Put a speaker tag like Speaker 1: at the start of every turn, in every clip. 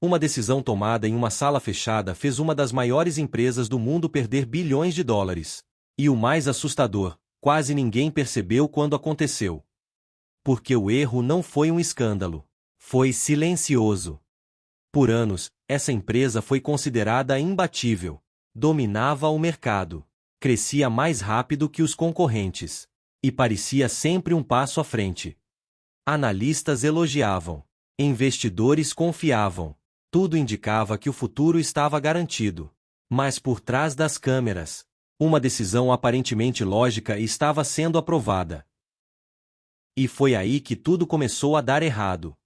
Speaker 1: Uma decisão tomada em uma sala fechada fez uma das maiores empresas do mundo perder bilhões de dólares. E o mais assustador, quase ninguém percebeu quando aconteceu. Porque o erro não foi um escândalo. Foi silencioso. Por anos, essa empresa foi considerada imbatível. Dominava o mercado. Crescia mais rápido que os concorrentes. E parecia sempre um passo à frente. Analistas elogiavam. Investidores confiavam. Tudo indicava que o futuro estava garantido. Mas por trás das câmeras, uma decisão aparentemente lógica estava sendo aprovada. E foi aí que tudo começou a dar errado.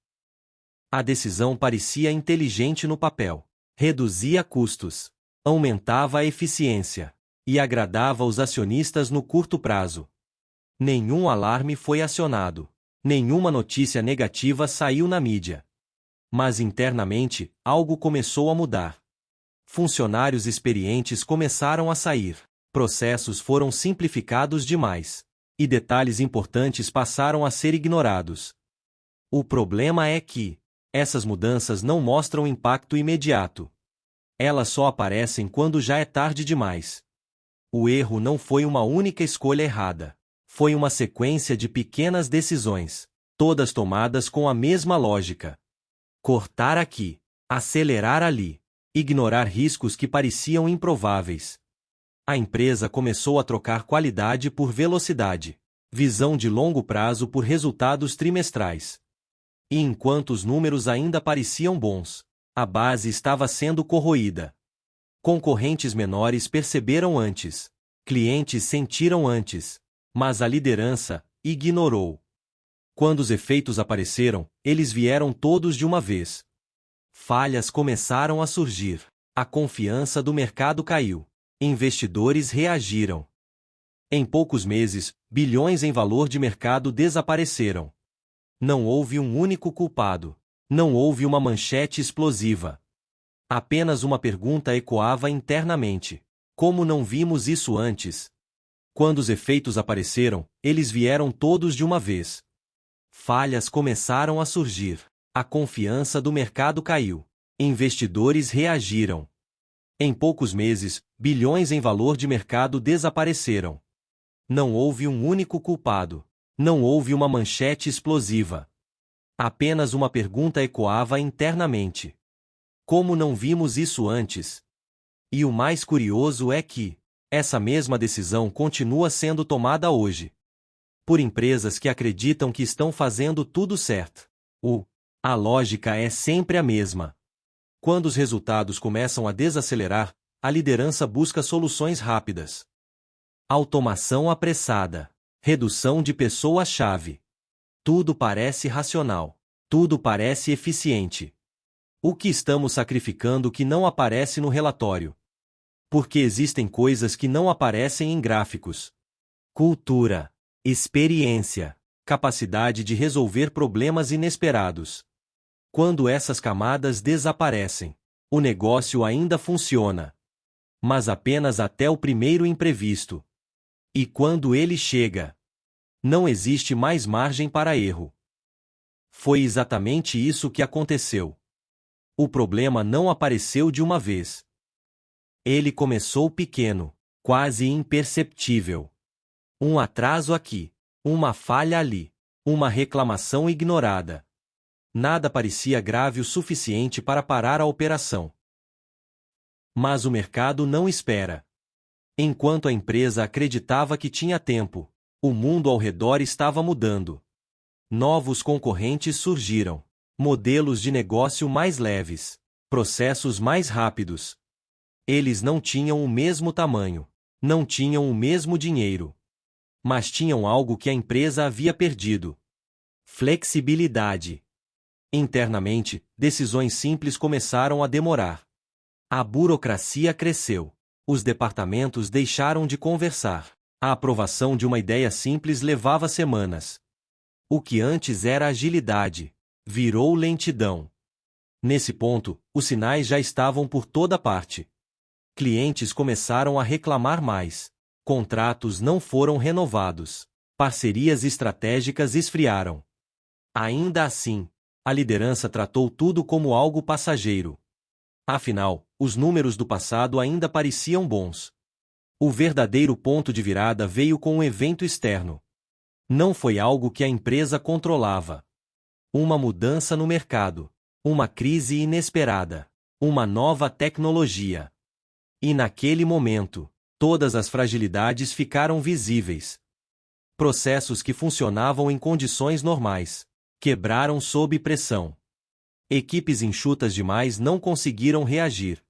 Speaker 1: A decisão parecia inteligente no papel. Reduzia custos, aumentava a eficiência e agradava os acionistas no curto prazo. Nenhum alarme foi acionado. Nenhuma notícia negativa saiu na mídia. Mas internamente, algo começou a mudar. Funcionários experientes começaram a sair. Processos foram simplificados demais. E detalhes importantes passaram a ser ignorados. O problema é que essas mudanças não mostram impacto imediato. Elas só aparecem quando já é tarde demais. O erro não foi uma única escolha errada. Foi uma sequência de pequenas decisões, todas tomadas com a mesma lógica. Cortar aqui, acelerar ali, ignorar riscos que pareciam improváveis. A empresa começou a trocar qualidade por velocidade, visão de longo prazo por resultados trimestrais. E enquanto os números ainda pareciam bons, a base estava sendo corroída. Concorrentes menores perceberam antes, clientes sentiram antes, mas a liderança ignorou. Quando os efeitos apareceram, eles vieram todos de uma vez. Falhas começaram a surgir. A confiança do mercado caiu. Investidores reagiram. Em poucos meses, bilhões em valor de mercado desapareceram. Não houve um único culpado. Não houve uma manchete explosiva. Apenas uma pergunta ecoava internamente. Como não vimos isso antes? Quando os efeitos apareceram, eles vieram todos de uma vez. Falhas começaram a surgir. A confiança do mercado caiu. Investidores reagiram. Em poucos meses, bilhões em valor de mercado desapareceram. Não houve um único culpado. Não houve uma manchete explosiva. Apenas uma pergunta ecoava internamente. Como não vimos isso antes? E o mais curioso é que essa mesma decisão continua sendo tomada hoje. Por empresas que acreditam que estão fazendo tudo certo. A lógica é sempre a mesma. Quando os resultados começam a desacelerar, a liderança busca soluções rápidas. Automação apressada. Redução de pessoas-chave. Tudo parece racional. Tudo parece eficiente. O que estamos sacrificando que não aparece no relatório? Porque existem coisas que não aparecem em gráficos. Cultura. Experiência, capacidade de resolver problemas inesperados. Quando essas camadas desaparecem, o negócio ainda funciona. Mas apenas até o primeiro imprevisto. E quando ele chega, não existe mais margem para erro. Foi exatamente isso que aconteceu. O problema não apareceu de uma vez. Ele começou pequeno, quase imperceptível. Um atraso aqui, uma falha ali, uma reclamação ignorada. Nada parecia grave o suficiente para parar a operação. Mas o mercado não espera. Enquanto a empresa acreditava que tinha tempo, o mundo ao redor estava mudando. Novos concorrentes surgiram, modelos de negócio mais leves, processos mais rápidos. Eles não tinham o mesmo tamanho, não tinham o mesmo dinheiro. Mas tinham algo que a empresa havia perdido: flexibilidade. Internamente, decisões simples começaram a demorar. A burocracia cresceu. Os departamentos deixaram de conversar. A aprovação de uma ideia simples levava semanas. O que antes era agilidade virou lentidão. Nesse ponto, os sinais já estavam por toda parte. Clientes começaram a reclamar mais. Contratos não foram renovados. Parcerias estratégicas esfriaram. Ainda assim, A liderança tratou tudo como algo passageiro. Afinal, os números do passado ainda pareciam bons. O verdadeiro ponto de virada veio com um evento externo. Não foi algo que a empresa controlava. Uma mudança no mercado. Uma crise inesperada. Uma nova tecnologia. E naquele momento, todas as fragilidades ficaram visíveis. Processos que funcionavam em condições normais quebraram sob pressão. Equipes enxutas demais não conseguiram reagir.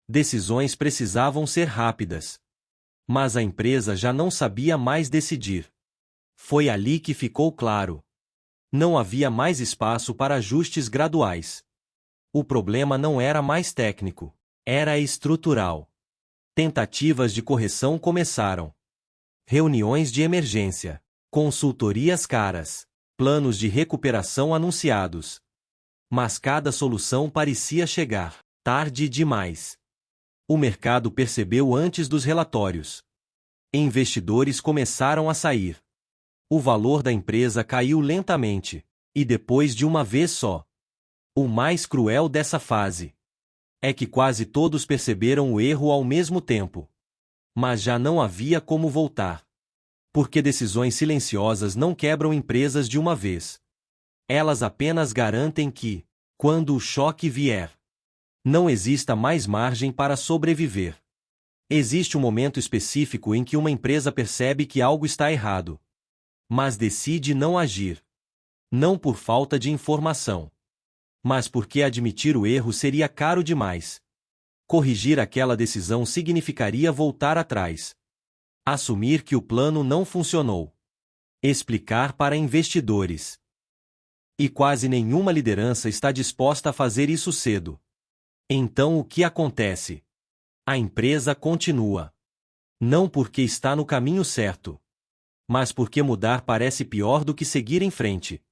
Speaker 1: Decisões precisavam ser rápidas. Mas a empresa já não sabia mais decidir. Foi ali que ficou claro. Não havia mais espaço para ajustes graduais. O problema não era mais técnico, era estrutural. Tentativas de correção começaram. Reuniões de emergência, consultorias caras, planos de recuperação anunciados. Mas cada solução parecia chegar tarde demais. O mercado percebeu antes dos relatórios. Investidores começaram a sair. O valor da empresa caiu lentamente, e depois de uma vez só. O mais cruel dessa fase é que quase todos perceberam o erro ao mesmo tempo. Mas já não havia como voltar. Porque decisões silenciosas não quebram empresas de uma vez. Elas apenas garantem que, quando o choque vier, não exista mais margem para sobreviver. Existe um momento específico em que uma empresa percebe que algo está errado, mas decide não agir. Não por falta de informação, mas porque admitir o erro seria caro demais. Corrigir aquela decisão significaria voltar atrás. Assumir que o plano não funcionou. Explicar para investidores. E quase nenhuma liderança está disposta a fazer isso cedo. Então o que acontece? A empresa continua. Não porque está no caminho certo, mas porque mudar parece pior do que seguir em frente.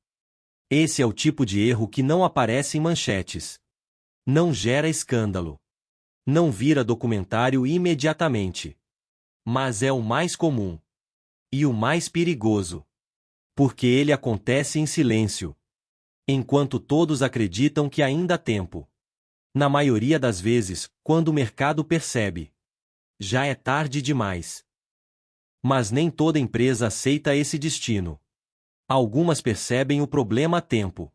Speaker 1: Esse é o tipo de erro que não aparece em manchetes. Não gera escândalo. Não vira documentário imediatamente. Mas é o mais comum. E o mais perigoso. Porque ele acontece em silêncio. Enquanto todos acreditam que ainda há tempo. Na maioria das vezes, quando o mercado percebe, já é tarde demais. Mas nem toda empresa aceita esse destino. Algumas percebem o problema a tempo.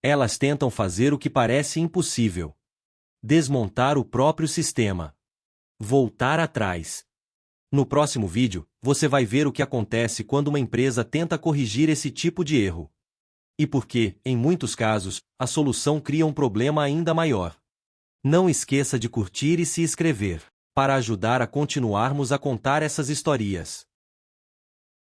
Speaker 1: Elas tentam fazer o que parece impossível. Desmontar o próprio sistema. Voltar atrás. No próximo vídeo, você vai ver o que acontece quando uma empresa tenta corrigir esse tipo de erro. E por que, em muitos casos, a solução cria um problema ainda maior. Não esqueça de curtir e se inscrever, para ajudar a continuarmos a contar essas histórias.